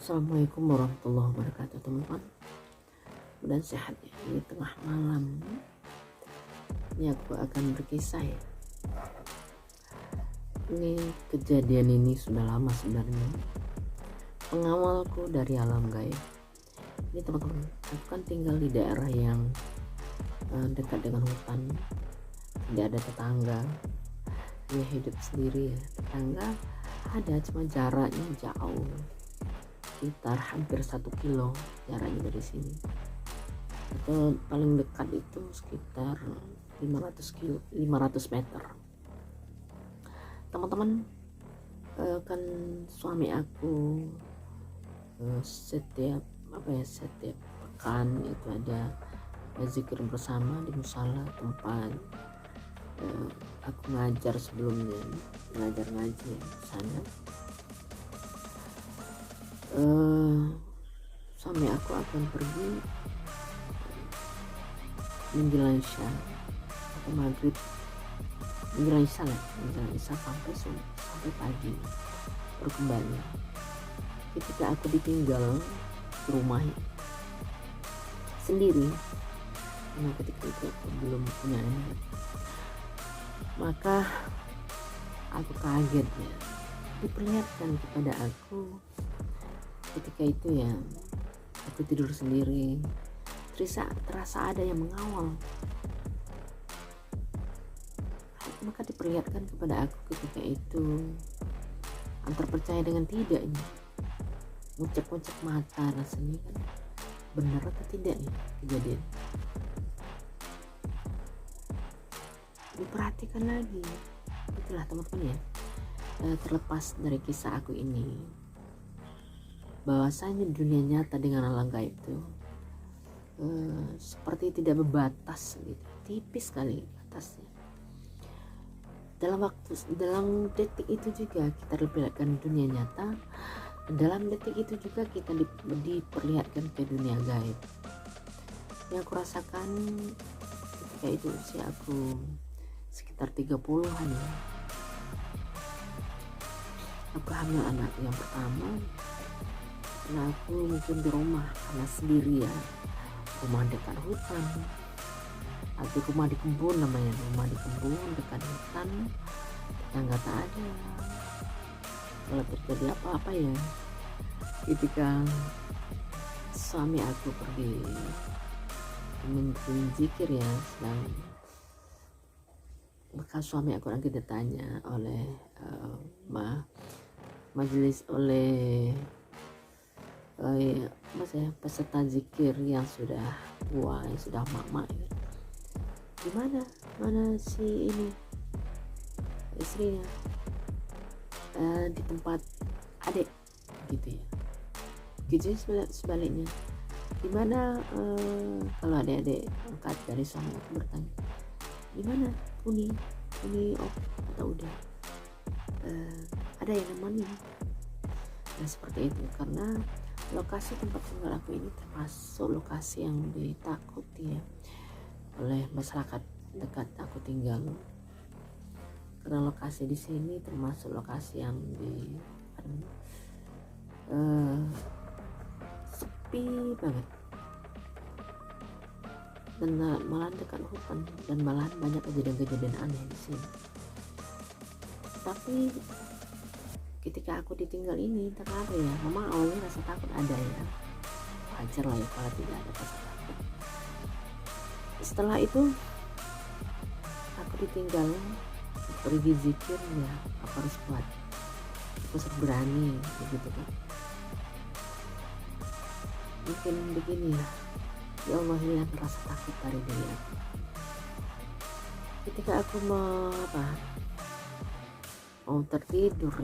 Assalamualaikum warahmatullahi wabarakatuh, teman-teman. Mudah sehat ya di tengah malam. Ini aku akan berkisah ya. Ini kejadian ini sudah lama sebenarnya. Pengawalku dari alam gaib. Ini teman-teman, aku kan tinggal di daerah yang dekat dengan hutan. Tidak ada tetangga. Dia hidup sendiri ya. Tetangga ada, cuma jaraknya jauh. Sekitar hampir 1 kilo jaraknya dari sini, atau paling dekat itu sekitar 500 meter. Teman-teman, kan suami aku setiap pekan itu ada zikir bersama di musala tempat aku ngajar sebelumnya, ngajar ngaji di sana. Suami aku akan pergi menjelang isya atau maghrib, menjelang isya sampai pagi baru kembali. Ketika aku ditinggal di rumah sendiri, karena ketika itu aku belum punya anak, maka aku kaget ya, diperlihatkan kepada aku ketika itu ya, aku tidur sendiri, terasa ada yang mengawal. Maka diperlihatkan kepada aku ketika itu, antara percaya dengan tidak ini, ngucap-ngucap mata rasanya kan, benar atau tidak nih kejadian. Diperhatikan lagi, itulah teman-teman ya. Terlepas dari kisah aku ini, bahwasanya dunia nyata dengan alam gaib itu seperti tidak berbatas gitu, tipis sekali batasnya. Dalam detik itu juga kita diperlihatkan dunia nyata, dalam detik itu juga kita diperlihatkan ke dunia gaib. Yang aku rasakan ketika itu usia aku sekitar 30-an ya. Aku hamil anak yang pertama. Nah, aku mungkin di rumah karena sendiri ya, rumah dekat hutan atau rumah di kebun namanya, rumah di kebun dekat hutan, tetangga tak ada. Kalau terjadi apa-apa ya, ketika suami aku pergi memimpin zikir ya, sedang bekas suami aku lagi ditanya oleh majelis, oleh peserta zikir yang sudah tua, yang sudah mak-mak ya. Mana si ini istrinya, di tempat adik gitu ya. Gitu sebaliknya, dimana kalau adik-adik angkat dari suami aku bertanya, gimana Uni atau udah ada yang namanya. Nah seperti itu, karena lokasi tempat tinggal aku ini termasuk lokasi yang ditakuti ya oleh masyarakat dekat aku tinggal, karena lokasi di sini termasuk lokasi yang sepi banget, dan malah dekat hutan, dan malah banyak kejadian-kejadian aneh di sini. Tapi ketika aku ditinggal ini, ternyata ya, memang awalnya rasa takut ada ya, wajar lah ya kalau tidak ada rasa takut. Setelah itu aku ditinggal pergi zikir ya, aku harus kuat, aku harus berani begitu kan. Mungkin begini ya Allah, hilang rasa takut dari diri aku. Ketika aku mau tertidur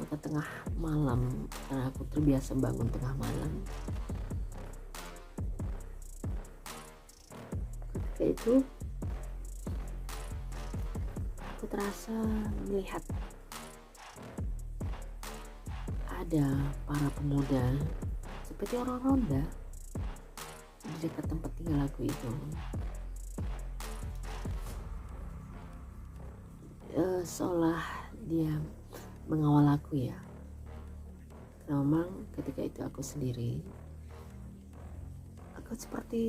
maka tengah malam, karena aku terbiasa bangun tengah malam, ketika itu aku terasa melihat ada para pemuda seperti orang ronda di dekat tempat tinggal aku itu. Seolah dia mengawal aku ya. Karena memang ketika itu aku sendiri, aku seperti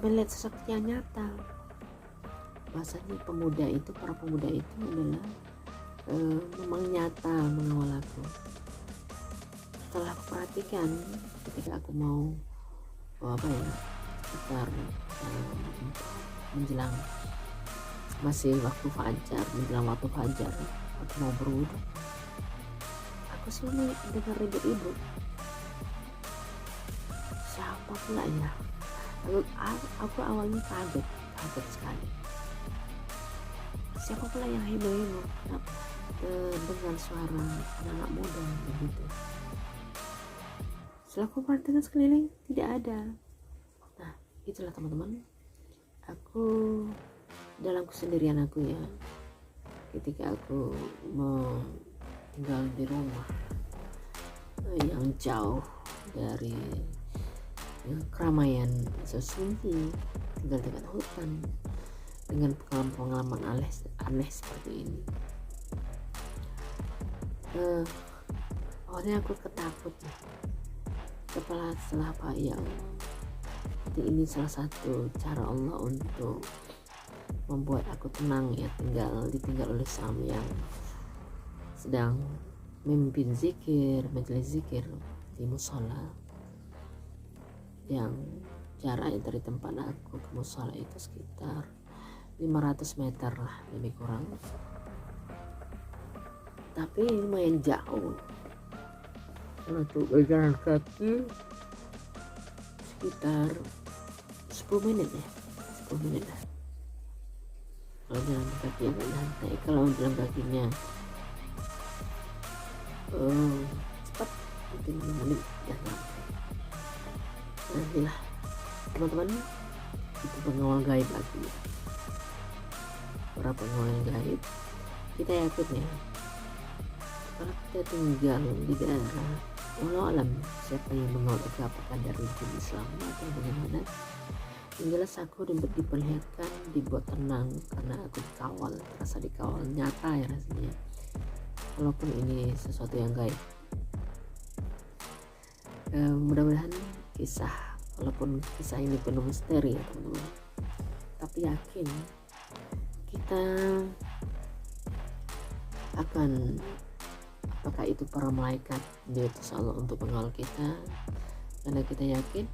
melihat sesuatu yang nyata. Bahasanya para pemuda itu adalah memang nyata mengawal aku. Setelah aku perhatikan ketika aku mau sekitar menjelang masih waktu fajar, menjelang waktu fajar, aku mau berwudu, aku selalu dengar ribut-ribut. Siapa pula ya? Aku awalnya kaget sekali. Siapa pula yang heboh-heboh dengan suara anak muda begitu. Setelah aku perhatikan sekeliling, tidak ada. Nah, itulah teman-teman, aku dalam kesendirian aku ya, ketika aku mau tinggal di rumah yang jauh dari keramaian, sesunyi, tinggal dekat hutan, dengan pengalaman aneh seperti ini. Awalnya aku ketakut ya. Setelah apa ya, ini salah satu cara Allah untuk membuat aku tenang ya, ditinggal oleh suami yang sedang memimpin majelis zikir di musola, yang jaraknya dari tempat aku ke musola itu sekitar 500 meter lah lebih kurang, tapi lumayan jauh. Untuk berjalan kaki sekitar 10 menit ya, 10 menit lah kalau jalan kaki yang santai. Kalau jalan kakinya cepat mungkin 5 menit ya sampai. Nantilah teman-teman, itu pengawal gaib lagi, para pengawal gaib. Kita yakin ya, kalau kita tinggal di daerah, walau alam siapa yang mengawal itu, apakah dari jin Islam atau bagaimana, yang jelas aku diperlihatkan, dibuat tenang karena aku dikawal, terasa dikawal nyata ya rasanya, walaupun ini sesuatu yang gaib. Mudah-mudahan walaupun kisah ini penuh misteri ya teman-teman, tapi yakin kita akan, apakah itu para malaikat diutus Allah untuk mengawal kita, karena kita yakin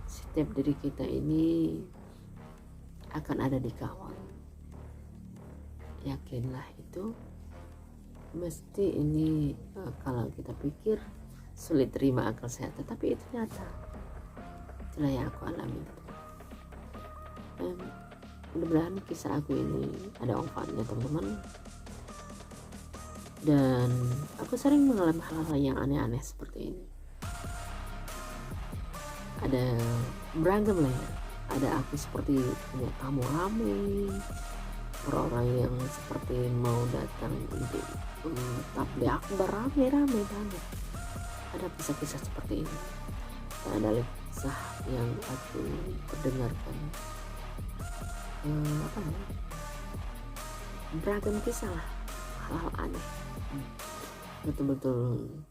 setiap diri kita ini akan ada di kawal. Yakinlah itu, mesti ini kalau kita pikir sulit terima akal sehat, tapi itu nyata. Itulah yang aku alami. Mudah-mudahan kisah aku ini ada manfaatnya teman-teman. Dan aku sering mengalami hal-hal yang aneh-aneh seperti ini. Ada beragam lah ya. Ada aku seperti punya tamu ramai, orang-orang yang seperti mau datang untuk tabligh akbar, ramai banget. Ada kisah-kisah seperti ini. Dan ada kisah yang aku perdengarkan, beragam kisah lah, hal-hal aneh. Betul-betul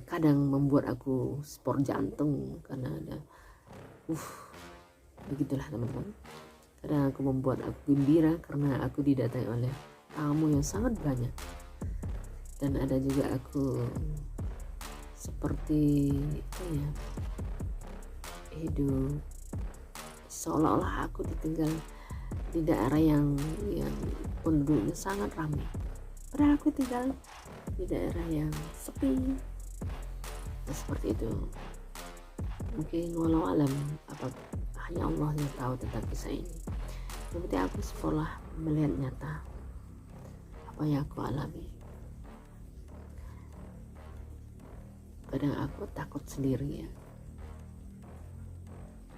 kadang membuat aku sport jantung karena ada begitulah teman-teman. Kadang aku membuat aku gembira karena aku didatangi oleh tamu yang sangat banyak, dan ada juga aku seperti hidup seolah-olah aku ditinggal di daerah yang penduduknya sangat ramai, padahal aku tinggal di daerah yang sepi. Seperti itu. Mungkin walau alam, apa hanya Allah yang tahu tentang kisah ini. Yang penting aku sekolah melihat nyata apa yang aku alami. Kadang aku takut sendiri ya.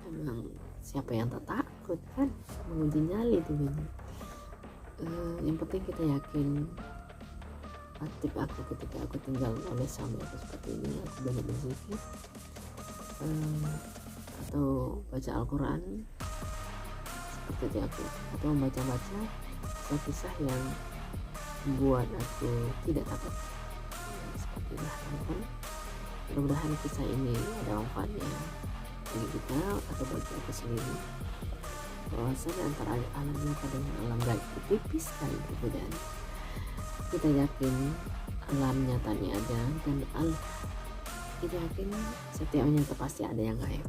Memang siapa yang tak takut kan, menguji nyali tuh ini. Yang penting kita yakin. Aktif aku ketika aku tinggal oleh suami aku seperti ini, aku banyak berzikir atau baca Al-Quran seperti itu aku, atau membaca kisah yang membuat aku tidak takut. itulah teman-teman, mudah-mudahan kisah ini ada manfaatnya bagi kita atau bagi aku sendiri, bahwasanya antara alam nyata dengan alam gaib itu tipis sekali perbedaan. Kita yakin alam nyatanya ada, dan kita yakin setiap nyata pasti ada yang gaib,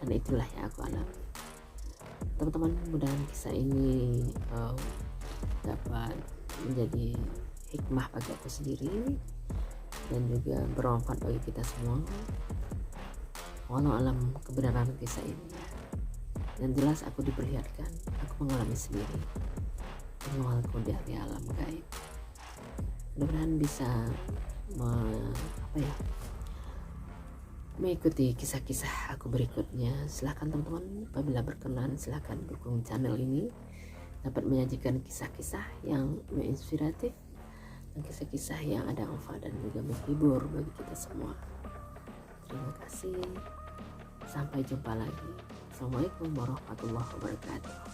dan itulah yang aku alami. Teman-teman, mudah-mudahan kisah ini dapat menjadi hikmah bagi aku sendiri dan juga bermanfaat bagi kita semua. Walau alam kebenaran kisah ini, dan jelas aku diperlihatkan, aku mengalami sendiri, mengawalku dari alam gaib. Mudah-mudahan bisa mengikuti kisah-kisah aku berikutnya. Silahkan teman-teman, apabila berkenan silahkan dukung channel ini, dapat menyajikan kisah-kisah yang menginspiratif dan kisah-kisah yang ada manfaat dan juga menghibur bagi kita semua. Terima kasih, sampai jumpa lagi. Assalamualaikum warahmatullahi wabarakatuh.